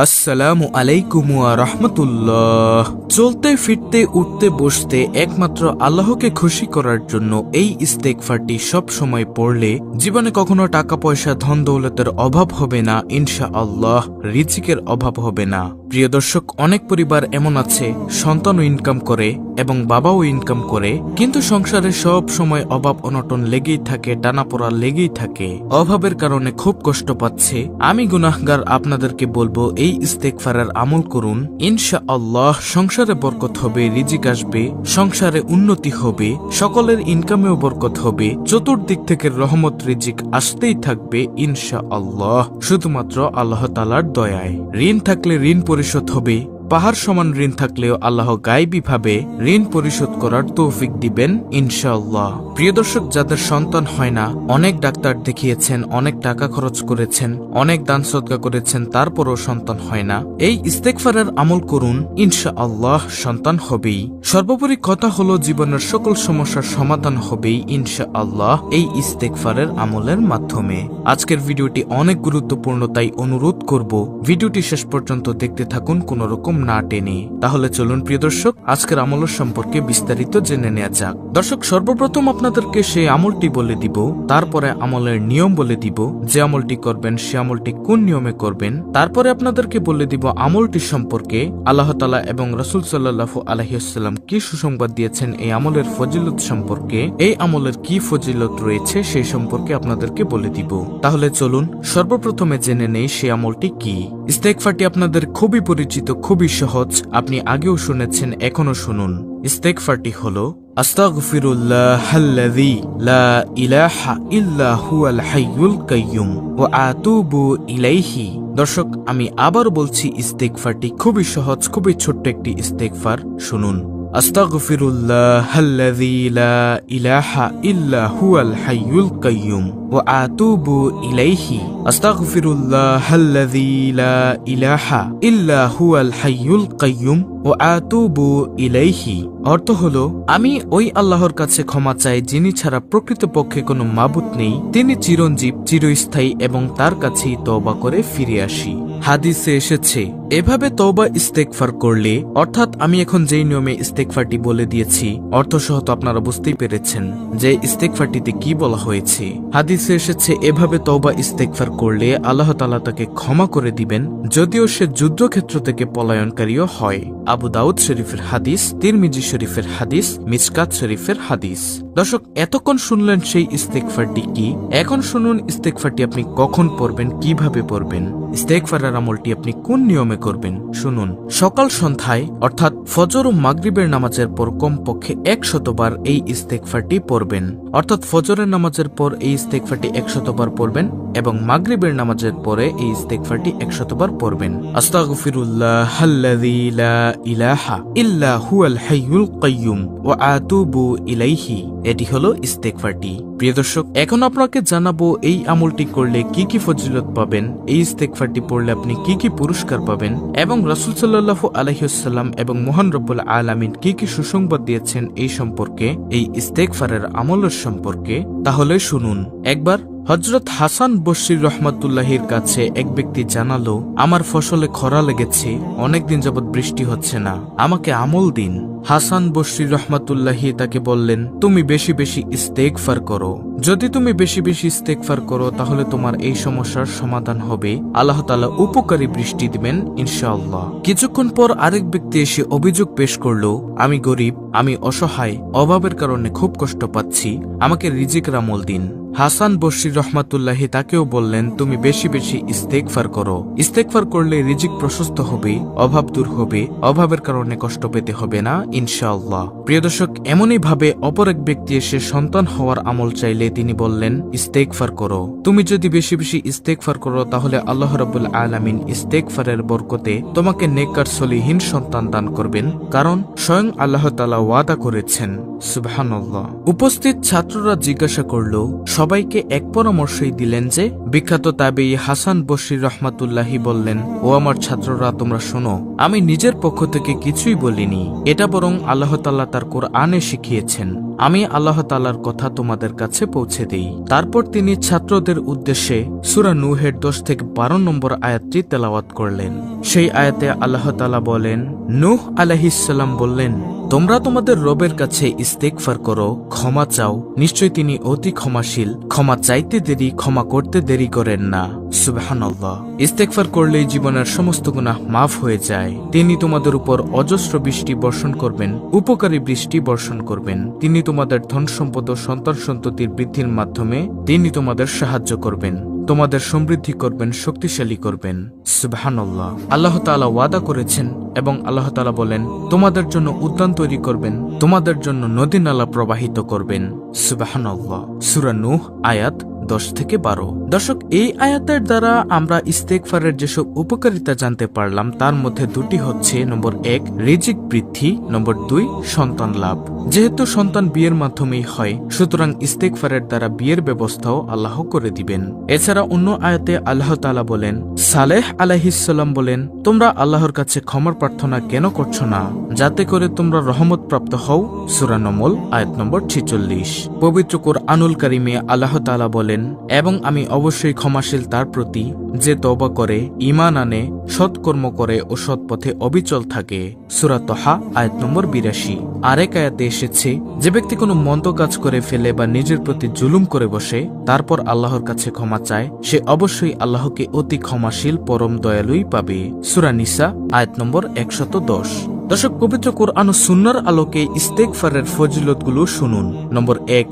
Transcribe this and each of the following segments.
আসসালামু আলাইকুম ওয়া রাহমাতুল্লাহ। চলতে ফিরতে উঠতে বসতে একমাত্র আল্লাহকে খুশি করার জন্য এই ইস্তেগফারটি সব সময় পড়লে জীবনে কখনো টাকা পয়সা ধন দৌলতের অভাব হবে না, ইনশাআল্লাহ রিজিকের অভাব হবে না। প্রিয় দর্শক, অনেক পরিবার এমন আছে সন্তানও ইনকাম করে এবং বাবাও ইনকাম করে, কিন্তু সংসারে সব সময় অভাব অনটন লেগেই থাকে, টানাপোড়া লেগেই থাকে, অভাবের কারণে খুব কষ্ট পাচ্ছে। আমি গুনাহগার আপনাদেরকে বলবো এই ইস্তেগফারের আমল করুন, ইনশাআল্লাহ সংসারে বরকত হবে, রিজিক আসবে, সংসারে উন্নতি হবে, সকলের ইনকামেও বরকত হবে, চতুর্দিক থেকে রহমত রিজিক আসতেই থাকবে ইনশাআল্লাহ, শুধুমাত্র আল্লাহ তাআলার দয়ায়। ঋণ থাকলে ঋণ পরিশোধ হবে, পাহাড় সমান ঋণ থাকলেও আল্লাহ গায়েবী ভাবে ঋণ পরিশোধ করার তৌফিক দিবেন ইনশাআল্লাহ। প্রিয় দর্শক, যাদের সন্তান হয় না, অনেক ডাক্তার দেখিয়েছেন, অনেক টাকা খরচ করেছেন, অনেক দান সদকা করেছেন, তারপরও সন্তান হয় না, এই ইস্তেগফারের আমল করুন, ইনশাআল্লাহ সন্তান হবেই। সর্বোপরি কথা হলো জীবনের সকল সমস্যার সমাধান হবেই ইনশাআল্লাহ এই ইস্তেগফারের আমলের মাধ্যমে। আজকের ভিডিওটি অনেক গুরুত্বপূর্ণ, তাই অনুরোধ করব ভিডিওটি শেষ পর্যন্ত দেখতে থাকুন কোন রকম না টেনে। তাহলে চলুন প্রিয় দর্শক, আজকের আমল সম্পর্কে বিস্তারিত জেনে নেওয়া যাক। দর্শক, সর্বপ্রথম আপনাদেরকে সেই আমলটি বলে দিব, তারপরে আমলের নিয়ম বলে দিব, যে আমলটি করবেন সে আমলটি কোন নিয়মে করবেন, তারপরে আপনাদেরকে বলে দিব আমলটি সম্পর্কে আল্লাহ তাআলা এবং রাসূল সাল্লাল্লাহু আলাইহি ওয়াসাল্লাম কি সুসংবাদ দিয়েছেন এই আমলের ফজিলত সম্পর্কে, এই আমলের কি ফজিলত রয়েছে সেই সম্পর্কে আপনাদেরকে বলে দিব। তাহলে চলুন সর্বপ্রথমে জেনে নেই সেই আমলটি কি। ইস্তেগফারটি আপনাদের খুবই পরিচিত, খুবই সহজ, আপনি আগেও শুনেছেন, এখনো শুনুন। ইস্তেগফারটি হলো আস্তাগফিরুল্লাহাল্লাযী লা ইলাহা ইল্লা হুয়াল হাইয়ুল কাইয়্যুম ওয়া আতুবু ইলাইহি। দর্শক, আমি আবার বলছি, ইস্তেগফারটি খুবই সহজ, খুবই ছোট্ট একটি ইস্তেগফার, শুনুন। আস্তাগফিরুল্লাহাল্লাযী লা ইলাহা ইল্লা হুয়াল হাইয়ুল কাইয়্যুম ওয়া আতুবু ইলাইহি। আস্তাগফিরুল্লাহাল্লাযী লা ইলাহা ইল্লা হুয়াল হাইয়ুল কাইয়্যুম ওয়া আতুবু ইলাইহি। অর্থ হলো, আমি ওই আল্লাহর কাছে ক্ষমা চাই যিনি ছাড়া প্রকৃতপক্ষে কোনো মাবুদ নেই, তিনি চিরঞ্জীব, চিরস্থায়ী, এবং তার কাছেই তওবা করে ফিরে আসি। হাদিসে এসেছে, এভাবে তওবা ইস্তেগফার করলে, অর্থাৎ আমি এখন যেই নিয়মে ইস্তেগফারটি বলে দিয়েছি অর্থসহ তো আপনারা বুঝতেই পেরেছেন যে ইস্তেগফারটিতে কি বলা হয়েছে। হাদিসে এসেছে, এভাবে তওবা ইস্তেগফার করলে আল্লাহ তাআলা তাকে ক্ষমা করে দিবেন, যদিও সে যুদ্ধক্ষেত্র থেকে পলায়নকারীও হয়। আবু দাউদ শরীফের হাদিস, তিরমিজি শরীফের হাদিস, মিশকাত শরীফের হাদিস। দর্শক, এতক্ষণ শুনলেন সেই ইস্তেগফারটি কি, এখন শুনুন ইস্তেগফারটি আপনি কখন পড়বেন, কিভাবে পড়বেন, ইস্তেগফারের আমলটি আপনি কোন নিয়মে করবেন। শুনুন, সকাল সন্ধ্যায় অর্থাৎ ফজর ও মাগরিবের নামাজের পর কমপক্ষে 100 বার এই ইস্তেগফারটি পড়বেন, অর্থাৎ ফজরের নামাজের পর এই ইস্তেগফারটি 100 বার পড়বেন এবং মাগরিবের নামাজের পরে এই ইস্তেগফারটি 100 বার পড়বেন। আস্তাগফিরুল্লাহাল্লাযী লা ইলাহা ইল্লা হুয়াল হাইয়ুল কাইয়্যুম ওয়া আতুবু ইলাইহি। এটি হলো ইস্তেগফারটি। প্রিয় দর্শক, এখন আপনাকে জানাবো এই আমলটি করলে কি কি ফজিলত পাবেন, এই ইস্তেগফারটি পড়লে আপনি কি কি পুরস্কার পাবেন, এবং রাসূল সাল্লাল্লাহু আলাইহি ওয়াসাল্লাম এবং মহান রব্বুল আলামিন কি কি সুসংবাদ দিয়েছেন এই সম্পর্কে, এই ইস্তেগফারের আমলের সম্পর্কে। তাহলে শুনুন। একবার হযরত হাসান বসরী রহমাতুল্লাহির কাছে এক ব্যক্তি জানালো, আমার ফসলে খরা লেগেছে, অনেকদিন যাবৎ বৃষ্টি হচ্ছে না, আমাকে আমল দিন। হাসান বসরী রহমাতুল্লাহি তাকে বললেন, তুমি বেশি বেশি ইস্তেগফার করো, যদি তুমি বেশি বেশি ইস্তেগফার করো তাহলে তোমার এই সমস্যার সমাধান হবে, আল্লাহ তাআলা উপকারী বৃষ্টি দিবেন ইনশাআল্লাহ। কিছুক্ষণ পর আরেক ব্যক্তি এসে অভিযোগ পেশ করলো, আমি গরিব, আমি অসহায়, অভাবের কারণে খুব কষ্ট পাচ্ছি, আমাকে রিজিকের আমল দিন। হাসান বসরী রহমাতুল্লাহি তাকেও বললেন, তুমি বেশি বেশি ইস্তেগফার করো, ইস্তেগফার করলে রিজিক প্রশস্ত হবে, অভাব দূর হবে, অভাবের কারণে কষ্ট পেতে হবে না ইনশাআল্লাহ। প্রিয় দর্শক, এমনই ভাবে অপর এক ব্যক্তি এসে সন্তান হওয়ার আমল চাইলে তিনি বললেন, ইস্তেগফার করো, তুমি যদি বেশি বেশি ইস্তেগফার করো তাহলে আল্লাহ রাব্বুল আলামিন ইস্তেগফারের বরকতে তোমাকে নেককার সলিহীন সন্তান দান করবেন, কারণ স্বয়ং আল্লাহ তাআলা ওয়াদা করেছেন। সুবহানাল্লাহ। উপস্থিত ছাত্ররা জিজ্ঞাসা করলো, সবাইকে এক পরামর্শই দিলেন যে, বিখ্যাত তাবেঈ হাসান বসরী রহমাতুল্লাহি বললেন, ও আমার ছাত্ররা তোমরা শোনো, আমি নিজের পক্ষ থেকে কিছুই বলিনি, এটা বরং আল্লাহ তাআলা তার কোরআনে শিখিয়েছেন। আমি আল্লাহ তাআলার কথা তোমাদের কাছে পৌঁছে দেই। তারপর তিনি ছাত্রদের উদ্দেশ্যে সূরা নূহের 10 থেকে 12 নম্বর আয়াতটি তেলাওয়াত করলেন। সেই আয়াতে আল্লাহ তাআলা বলেন, নূহ আলাইহিস সালাম বললেন, তোমরা তোমাদের রবের কাছে ইস্তেগফার করো, ক্ষমা চাও, নিশ্চয় তিনি অতি ক্ষমাশীল, ক্ষমা চাইতে দেরি, ক্ষমা করতে দেরি করেন না। সুবহানাল্লাহ। ইস্তেগফার করলেই জীবনের সমস্ত গুনাহ মাফ হয়ে যায়। তিনি তোমাদের উপর অজস্র বৃষ্টি বর্ষণ করবেন, উপকারী বৃষ্টি বর্ষণ করবেন। তিনি তোমাদের ধন সম্পদ ও সন্তান সন্ততির বৃদ্ধির মাধ্যমে তিনি তোমাদের সাহায্য করবেন, তোমাদের সমৃদ্ধি করবেন, শক্তিশালী করবেন। সুবহানাল্লাহ। আল্লাহ তাআলা ওয়াদা করেছেন এবং আল্লাহ তাআলা বলেন, তোমাদের জন্য উদ্যান তৈরি করবেন, তোমাদের জন্য নদী নালা প্রবাহিত করবেন। সুবহানাল্লাহ। সূরা নূহ আয়াত 10 থেকে 12। দর্শক, এই আয়াতের দ্বারা আমরা ইস্তেগফারের যেসব উপকারিতা জানতে পারলাম তার মধ্যে দুটি হচ্ছে, নম্বর 1 রিজিক বৃদ্ধি, নম্বর 2 সন্তান লাভ। যেহেতু সন্তান বিয়ের মাধ্যমেই হয়, সুতরাং ইস্তেগফারের দ্বারা বিয়ের ব্যবস্থাও আল্লাহ করে দিবেন। এছাড়া অন্য আয়াতে আল্লাহ তাআলা বলেন, সালেহ আলাইহিস সালাম বলেন, তোমরা আল্লাহর কাছে ক্ষমার প্রার্থনা কেন করছো না, যাতে করে তোমরা রহমত প্রাপ্ত হও। সূরা নমল আয়াত নম্বর 46। পবিত্র কুরআনুল কারীমে আল্লাহ তাআলা বলেন, এবং আমি অবশ্যই ক্ষমাশীল তার প্রতি যে তওবা করে, ঈমান আনে, সৎকর্ম করে ও সৎ পথে অবিচল থাকে। সূরা তাহা আয়াত নম্বর 82। আরেক আয়াতে এসেছে, যে ব্যক্তি কোনো মন্দ কাজ করে ফেলে বা নিজের প্রতি জুলুম করে বসে, তারপর আল্লাহর কাছে ক্ষমা চায়, সে অবশ্যই আল্লাহকে অতি ক্ষমাশীল পরম দয়ালুই পাবে। সূরা নিসা আয়াত নম্বর 110। দর্শক, পবিত্র কুরআন ও সুন্নাহর আলোকে ইস্তেগফারের ফজিলতগুলো শুনুন। নম্বর 1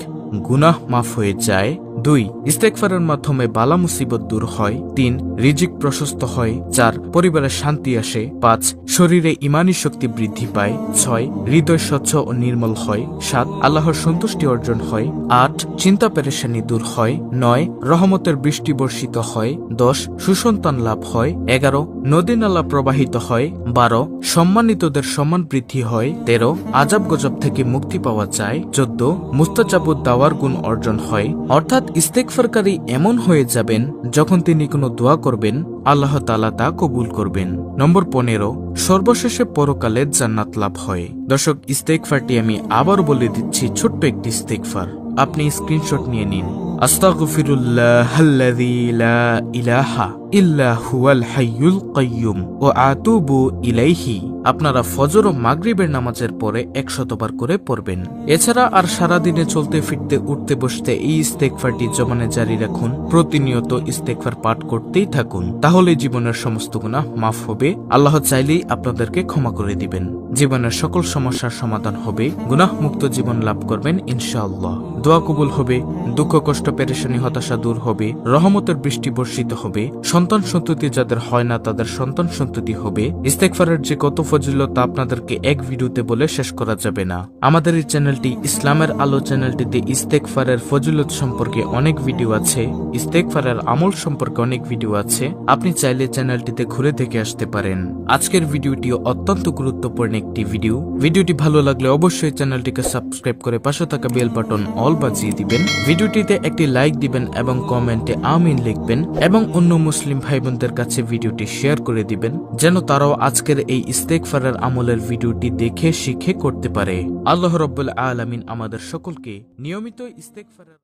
গুনাহ মাফ হয়ে যায়। 2 ইস্তেগফারের মাধ্যমে বালা মুসিবত দূর হয়। 3 রিজিক প্রশস্ত হয়। 4 পরিবারে শান্তি আসে। 5 শরীরে ঈমানী শক্তি বৃদ্ধি পায়। 6 হৃদয় স্বচ্ছ ও নির্মল হয়। 7 আল্লাহর সন্তুষ্টি অর্জন হয়। 8 চিন্তা পেরেশানি দূর হয়। 9 রহমতের বৃষ্টি বর্ষিত হয়। 10 সুসন্তান লাভ হয়। 11 নদী নালা প্রবাহিত হয়। 12 সম্মানিতদের সম্মান বৃদ্ধি হয়। 13 আজাব গজব থেকে মুক্তি পাওয়া যায়। 14 মুস্তাজাবুদ দাওয়ার গুণ অর্জন হয়। অর্থাৎ ইস্তেগফারকারী এমন হয়ে যাবেন, যখন তিনি কোনো দোয়া করবেন আল্লাহ তাআলা তা কবুল করবেন। নম্বর 15 সর্বশেষে পরকালে জান্নাত লাভ হয়। দর্শক, ইস্তেগফারটি আমি আবার বলে দিচ্ছি, ছোট্ট একটি ইস্তেগফার, আপনি স্ক্রিনশট নিয়ে নিন। আস্তাগফিরুল্লাহাল্লাযী লা ইলাহা ইল্লা হুয়াল হাইয়ুল কাইয়্যুম ওয়া আতুবু ইলাইহি। আপনারা ফজর ও মাগরিবের নামাজের পরে 100 বার করে পড়বেন। এছাড়া আর সারা দিনে চলতে ফিরতে উঠতে বসতে এই ইস্তেগফারটি জবানে জারি রাখুন। প্রতিনিয়ত ইস্তেগফার পাঠ করতেই থাকুন, তাহলে জীবনের সমস্ত গুনাহ মাফ হবে। আল্লাহ চাইলেই আপনাদেরকে ক্ষমা করে দিবেন। জীবনের সকল সমস্যার সমাধান হবে, গুনাহ মুক্ত জীবন লাভ করবেন ইনশাআল্লাহ। দোয়া কবুল হবে, দুঃখ কষ্ট পেরেশানি হতাশা দূর হবে, রহমতের বৃষ্টি বর্ষিত হবে, সন্তান সন্ততি যাদের হয় না তাদের সন্তান সন্ততি হবে। ইস্তেগফারের যে কত ফজিলত তা আপনাদেরকে এক ভিডিওতে বলে শেষ করা যাবে না। আমাদের এই চ্যানেলটি ইসলামের আলো চ্যানেলটিতে ইস্তেগফারের ফজিলত সম্পর্কে অনেক ভিডিও আছে, ইস্তেগফারের আমল সম্পর্কে অনেক ভিডিও আছে, আপনি চাইলে চ্যানেলটিতে ঘুরে দেখে আসতে পারেন। আজকের ভিডিওটি অত্যন্ত গুরুত্বপূর্ণ একটি ভিডিও। ভিডিওটি ভালো লাগলে অবশ্যই চ্যানেলটিকে সাবস্ক্রাইব করে পাশে থাকা বেল বাটন অল বাজিয়ে দিবেন। ভিডিওটিতে একটি লাইক দিবেন এবং কমেন্টে আমিন লিখবেন এবং অন্য মুসলিম ভাই বোনদের কাছে ভিডিওটি শেয়ার করে দিবেন, যেন তারাও আজকের এই ইস্তেগফারের আমলের ভিডিওটি দেখে শিখে করতে পারে। আল্লাহ রাব্বুল আলামিন আমাদের সকলকে নিয়মিত ইস্তেগফারের